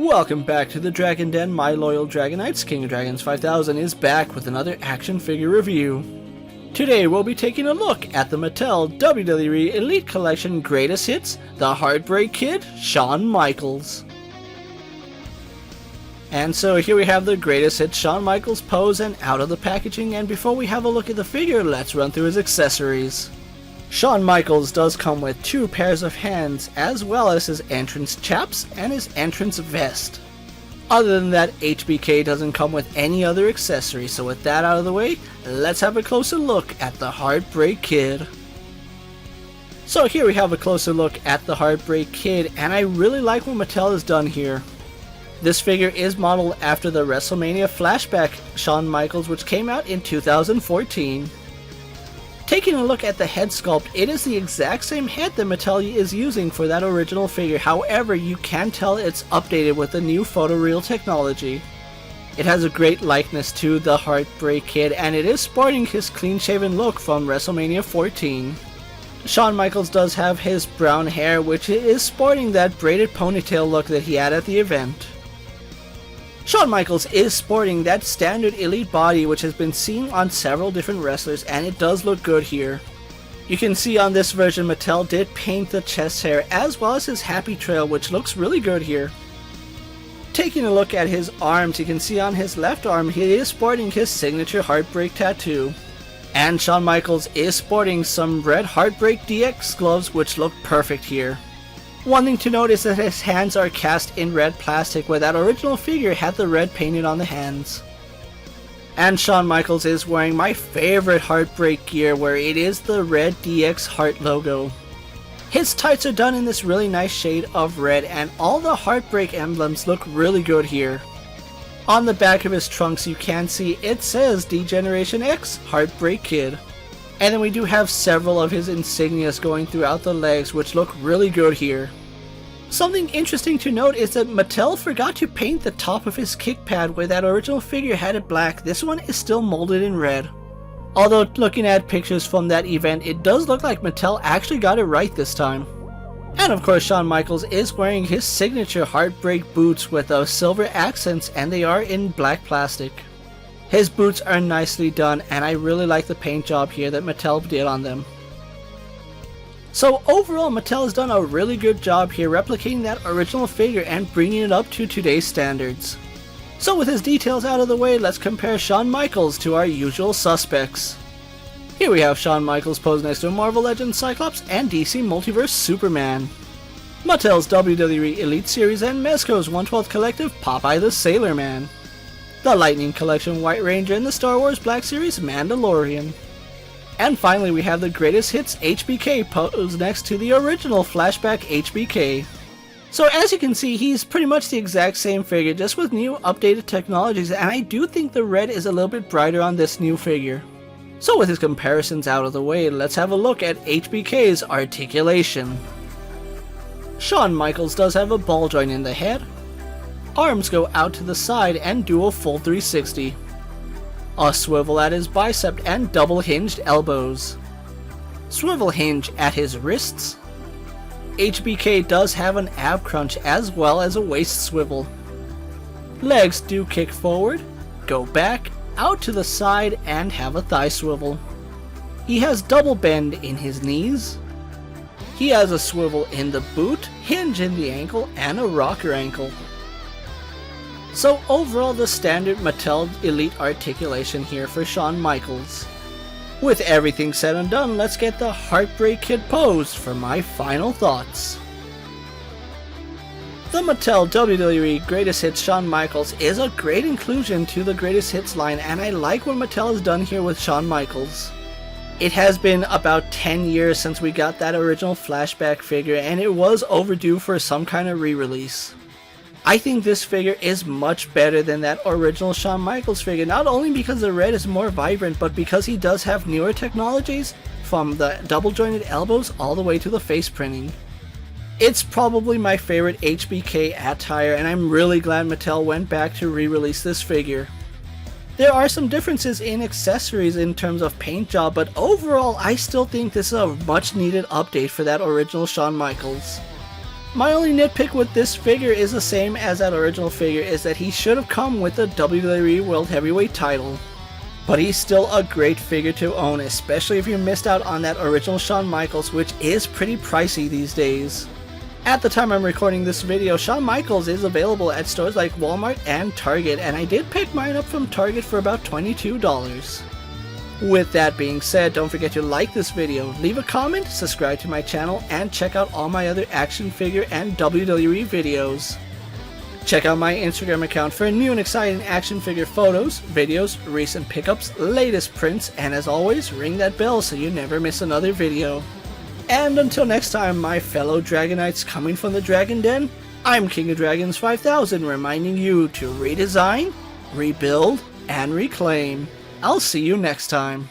Welcome back to the Dragon Den. My loyal Dragonites, King of Dragons 5000 is back with another action figure review. Today we'll be taking a look at the Mattel WWE Elite Collection Greatest Hits, the Heartbreak Kid, Shawn Michaels. And so here we have the Greatest Hits Shawn Michaels pose and out of the packaging, and before we have a look at the figure, let's run through his accessories. Shawn Michaels does come with 2 pairs of hands, as well as his entrance chaps and his entrance vest. Other than that, HBK doesn't come with any other accessories, so with that out of the way, let's have a closer look at the Heartbreak Kid. So here we have a closer look at the Heartbreak Kid, and I really like what Mattel has done here. This figure is modeled after the WrestleMania flashback Shawn Michaels, which came out in 2014. Taking a look at the head sculpt, it is the exact same head that Mattel is using for that original figure, however you can tell it's updated with the new photoreal technology. It has a great likeness to the Heartbreak Kid, and it is sporting his clean-shaven look from WrestleMania 14. Shawn Michaels does have his brown hair, which is sporting that braided ponytail look that he had at the event. Shawn Michaels is sporting that standard elite body which has been seen on several different wrestlers, and it does look good here. You can see on this version Mattel did paint the chest hair as well as his happy trail, which looks really good here. Taking a look at his arms, you can see on his left arm he is sporting his signature Heartbreak tattoo. And Shawn Michaels is sporting some red Heartbreak DX gloves which look perfect here. One thing to note is that his hands are cast in red plastic, where that original figure had the red painted on the hands. And Shawn Michaels is wearing my favorite Heartbreak gear, where it is the red DX heart logo. His tights are done in this really nice shade of red, and all the Heartbreak emblems look really good here. On the back of his trunks you can see it says D-Generation X Heartbreak Kid. And then we do have several of his insignias going throughout the legs, which look really good here. Something interesting to note is that Mattel forgot to paint the top of his kick pad, where that original figure had it black. This one is still molded in red. Although looking at pictures from that event, it does look like Mattel actually got it right this time. And of course Shawn Michaels is wearing his signature Heartbreak boots with silver accents, and they are in black plastic. His boots are nicely done, and I really like the paint job here that Mattel did on them. So overall, Mattel has done a really good job here replicating that original figure and bringing it up to today's standards. So with his details out of the way, let's compare Shawn Michaels to our usual suspects. Here we have Shawn Michaels posed next to Marvel Legends Cyclops and DC Multiverse Superman. Mattel's WWE Elite Series and Mezco's 1/12 Collective Popeye the Sailor Man. The Lightning Collection White Ranger and the Star Wars Black Series Mandalorian. And finally we have the Greatest Hits HBK posed next to the original flashback HBK. So as you can see, he's pretty much the exact same figure, just with new updated technologies, and I do think the red is a little bit brighter on this new figure. So with his comparisons out of the way, let's have a look at HBK's articulation. Shawn Michaels does have a ball joint in the head. Arms go out to the side and do a full 360. A swivel at his bicep and double hinged elbows. Swivel hinge at his wrists. HBK does have an ab crunch as well as a waist swivel. Legs do kick forward, go back, out to the side, and have a thigh swivel. He has double bend in his knees. He has a swivel in the boot, hinge in the ankle, and a rocker ankle. So overall, the standard Mattel Elite articulation here for Shawn Michaels. With everything said and done, let's get the Heartbreak Kid posed for my final thoughts. The Mattel WWE Greatest Hits Shawn Michaels is a great inclusion to the Greatest Hits line, and I like what Mattel has done here with Shawn Michaels. It has been about 10 years since we got that original flashback figure, and it was overdue for some kind of re-release. I think this figure is much better than that original Shawn Michaels figure, not only because the red is more vibrant, but because he does have newer technologies, from the double jointed elbows all the way to the face printing. It's probably my favorite HBK attire, and I'm really glad Mattel went back to re-release this figure. There are some differences in accessories in terms of paint job, but overall I still think this is a much needed update for that original Shawn Michaels. My only nitpick with this figure is the same as that original figure, is that he should have come with the WWE World Heavyweight title. But he's still a great figure to own, especially if you missed out on that original Shawn Michaels, which is pretty pricey these days. At the time I'm recording this video, Shawn Michaels is available at stores like Walmart and Target, and I did pick mine up from Target for about $22. With that being said, don't forget to like this video, leave a comment, subscribe to my channel, and check out all my other action figure and WWE videos. Check out my Instagram account for new and exciting action figure photos, videos, recent pickups, latest prints, and as always, ring that bell so you never miss another video. And until next time, my fellow Dragonites coming from the Dragon Den, I'm King of Dragons 5000 reminding you to redesign, rebuild, and reclaim. I'll see you next time.